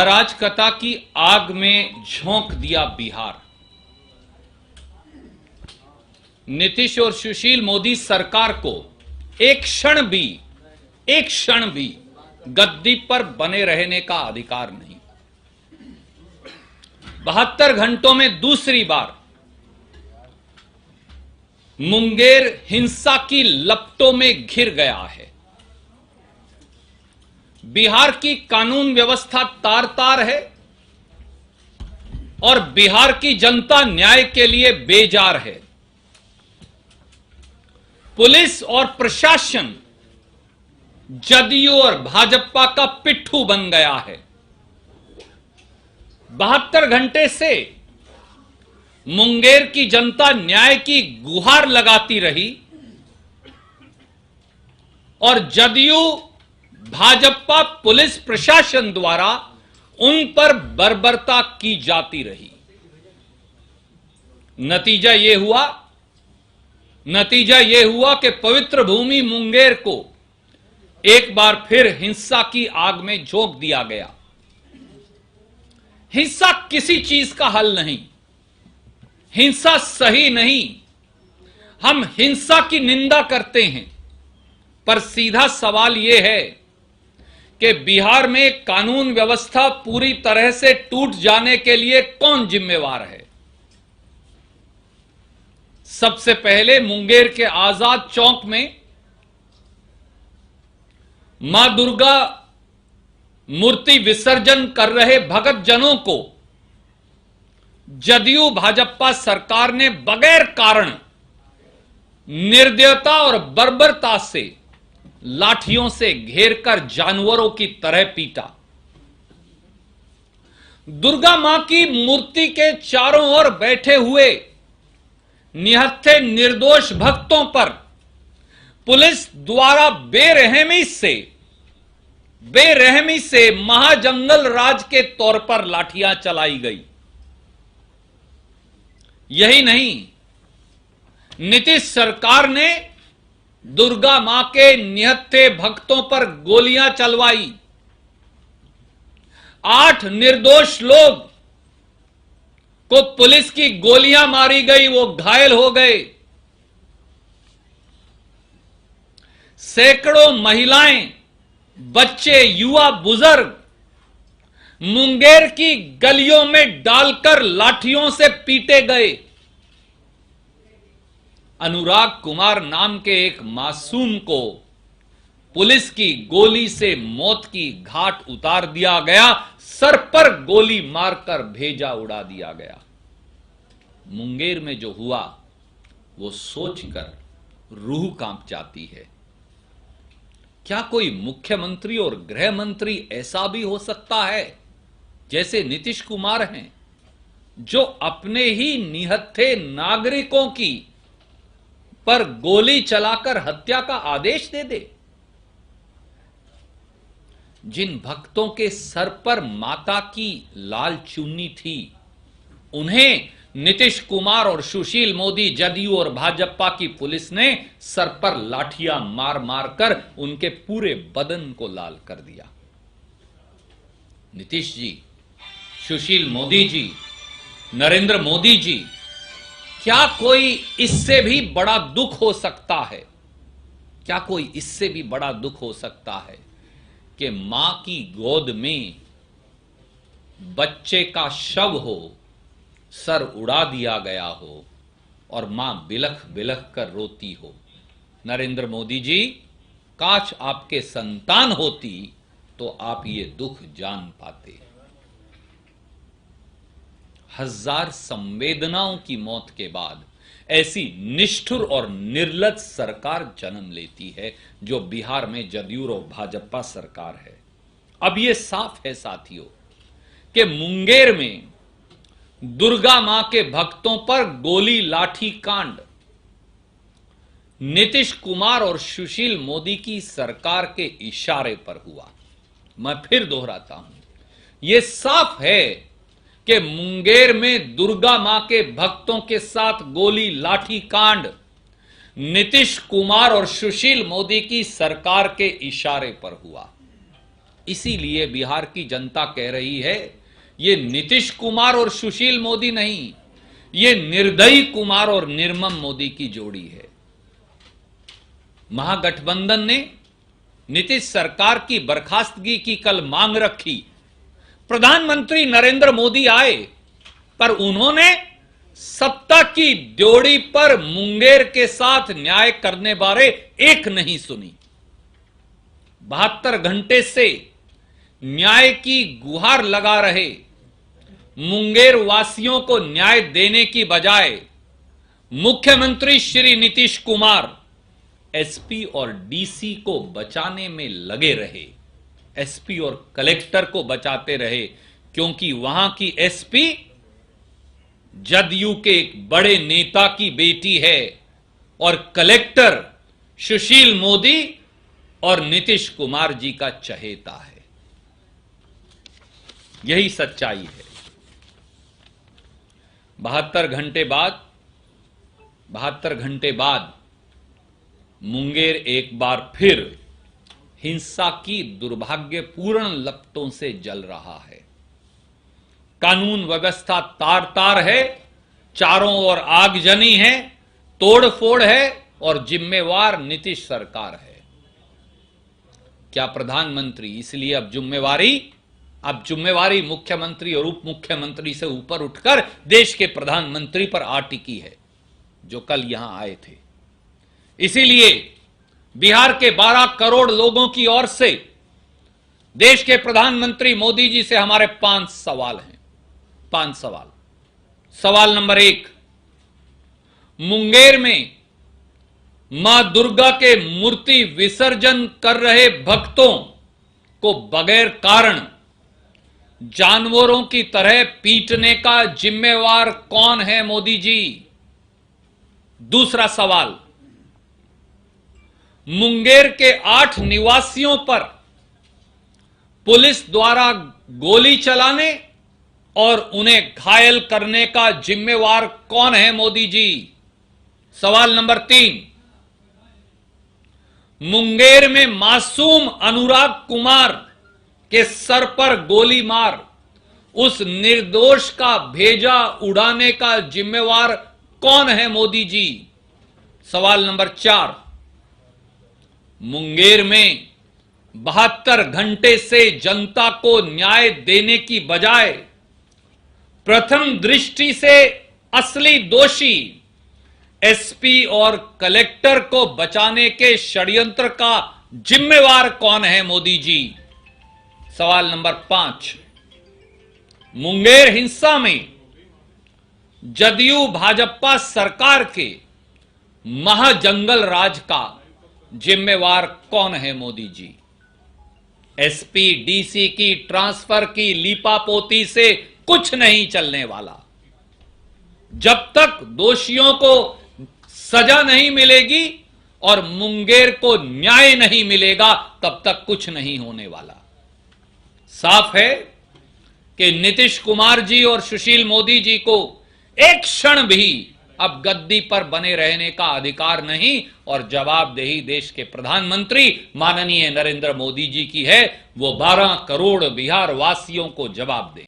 अराजकता की आग में झोंक दिया बिहार। नीतीश और सुशील मोदी सरकार को एक क्षण भी गद्दी पर बने रहने का अधिकार नहीं। 72 घंटों में दूसरी बार मुंगेर हिंसा की लपटों में घिर गया है। बिहार की कानून व्यवस्था तार तार है और बिहार की जनता न्याय के लिए बेजार है। पुलिस और प्रशासन जदयू और भाजपा का पिट्ठू बन गया है। 72 घंटे से मुंगेर की जनता न्याय की गुहार लगाती रही और जदयू भाजपा पुलिस प्रशासन द्वारा उन पर बर्बरता की जाती रही। नतीजा यह हुआ कि पवित्र भूमि मुंगेर को एक बार फिर हिंसा की आग में झोंक दिया गया। हिंसा किसी चीज का हल नहीं, हिंसा सही नहीं। हम हिंसा की निंदा करते हैं, पर सीधा सवाल यह है कि बिहार में कानून व्यवस्था पूरी तरह से टूट जाने के लिए कौन जिम्मेवार है। सबसे पहले मुंगेर के आजाद चौक में मां दुर्गा मूर्ति विसर्जन कर रहे भगत जनों को जदयू भाजपा सरकार ने बगैर कारण निर्दयता और बर्बरता से लाठियों से घेरकर जानवरों की तरह पीटा। दुर्गा मां की मूर्ति के चारों ओर बैठे हुए निहत्थे निर्दोष भक्तों पर पुलिस द्वारा बेरहमी से महाजंगल राज के तौर पर लाठियां चलाई गई। यही नहीं, नीतीश सरकार ने दुर्गा मां के निहत्थे भक्तों पर गोलियां चलवाई। 8 निर्दोष लोग को पुलिस की गोलियां मारी गई, वो घायल हो गए। सैकड़ों महिलाएं, बच्चे, युवा, बुजुर्ग मुंगेर की गलियों में डालकर लाठियों से पीटे गए। अनुराग कुमार नाम के एक मासूम को पुलिस की गोली से मौत की घाट उतार दिया गया, सर पर गोली मारकर भेजा उड़ा दिया गया। मुंगेर में जो हुआ वो सोचकर रूह कांप जाती है। क्या कोई मुख्यमंत्री और गृह मंत्री ऐसा भी हो सकता है जैसे नीतीश कुमार हैं, जो अपने ही निहत्थे नागरिकों की पर गोली चलाकर हत्या का आदेश दे दे? जिन भक्तों के सर पर माता की लाल चुन्नी थी, उन्हें नीतीश कुमार और सुशील मोदी, जदयू और भाजपा की पुलिस ने सर पर लाठियां मार मार कर उनके पूरे बदन को लाल कर दिया। नीतीश जी, सुशील मोदी जी, नरेंद्र मोदी जी, क्या कोई इससे भी बड़ा दुख हो सकता है? क्या कोई इससे भी बड़ा दुख हो सकता है कि मां की गोद में बच्चे का शव हो, सर उड़ा दिया गया हो और मां बिलख बिलख कर रोती हो? नरेंद्र मोदी जी, काश आपके संतान होती तो आप ये दुख जान पाते। 1000 संवेदनाओं की मौत के बाद ऐसी निष्ठुर और निर्लज्ज सरकार जन्म लेती है जो बिहार में जदयू और भाजपा सरकार है। अब यह साफ है साथियों कि मुंगेर में दुर्गा मां के भक्तों पर गोली लाठी कांड नीतीश कुमार और सुशील मोदी की सरकार के इशारे पर हुआ। मैं फिर दोहराता हूं, यह साफ है कि मुंगेर में दुर्गा मां के भक्तों के साथ गोली लाठी कांड नीतीश कुमार और सुशील मोदी की सरकार के इशारे पर हुआ। इसीलिए बिहार की जनता कह रही है, ये नीतीश कुमार और सुशील मोदी नहीं, ये निर्दयी कुमार और निर्मम मोदी की जोड़ी है। महागठबंधन ने नीतीश सरकार की बर्खास्तगी की कल मांग रखी। प्रधानमंत्री नरेंद्र मोदी आए, पर उन्होंने सत्ता की ड्योढ़ी पर मुंगेर के साथ न्याय करने बारे एक नहीं सुनी। 72 घंटे से न्याय की गुहार लगा रहे मुंगेर वासियों को न्याय देने की बजाय मुख्यमंत्री श्री नीतीश कुमार एसपी और डीसी को बचाने में लगे रहे। एसपी और कलेक्टर को बचाते रहे, क्योंकि वहां की एसपी जदयू के एक बड़े नेता की बेटी है और कलेक्टर सुशील मोदी और नीतीश कुमार जी का चहेता है। यही सच्चाई है। 72 घंटे बाद मुंगेर एक बार फिर हिंसा की दुर्भाग्यपूर्ण लपटों से जल रहा है। कानून व्यवस्था तार तार है, चारों ओर आगजनी है, तोड़फोड़ है और जिम्मेवार नीतीश सरकार है। क्या प्रधानमंत्री इसलिए अब जिम्मेवारी मुख्यमंत्री और उप मुख्यमंत्री से ऊपर उठकर देश के प्रधानमंत्री पर आ टिकी है, जो कल यहां आए थे। इसीलिए बिहार के 12 करोड़ लोगों की ओर से देश के प्रधानमंत्री मोदी जी से हमारे 5 सवाल हैं। 5 सवाल। सवाल नंबर 1, मुंगेर में मां दुर्गा के मूर्ति विसर्जन कर रहे भक्तों को बगैर कारण जानवरों की तरह पीटने का जिम्मेवार कौन है मोदी जी? दूसरा सवाल, मुंगेर के 8 निवासियों पर पुलिस द्वारा गोली चलाने और उन्हें घायल करने का जिम्मेवार कौन है मोदी जी? सवाल नंबर 3, मुंगेर में मासूम अनुराग कुमार के सर पर गोली मार उस निर्दोष का भेजा उड़ाने का जिम्मेवार कौन है मोदी जी? सवाल नंबर 4, मुंगेर में 72 घंटे से जनता को न्याय देने की बजाय प्रथम दृष्टि से असली दोषी एसपी और कलेक्टर को बचाने के षड्यंत्र का जिम्मेवार कौन है मोदी जी? सवाल नंबर 5, मुंगेर हिंसा में जदयू भाजपा सरकार के महाजंगल राज का जिम्मेवार कौन है मोदी जी? एसपी डीसी की ट्रांसफर की लीपापोती से कुछ नहीं चलने वाला। जब तक दोषियों को सजा नहीं मिलेगी और मुंगेर को न्याय नहीं मिलेगा, तब तक कुछ नहीं होने वाला। साफ है कि नीतीश कुमार जी और सुशील मोदी जी को एक क्षण भी अब गद्दी पर बने रहने का अधिकार नहीं, और जवाबदेही देश के प्रधानमंत्री माननीय नरेंद्र मोदी जी की है। वो 12 करोड़ बिहार वासियों को जवाब दें।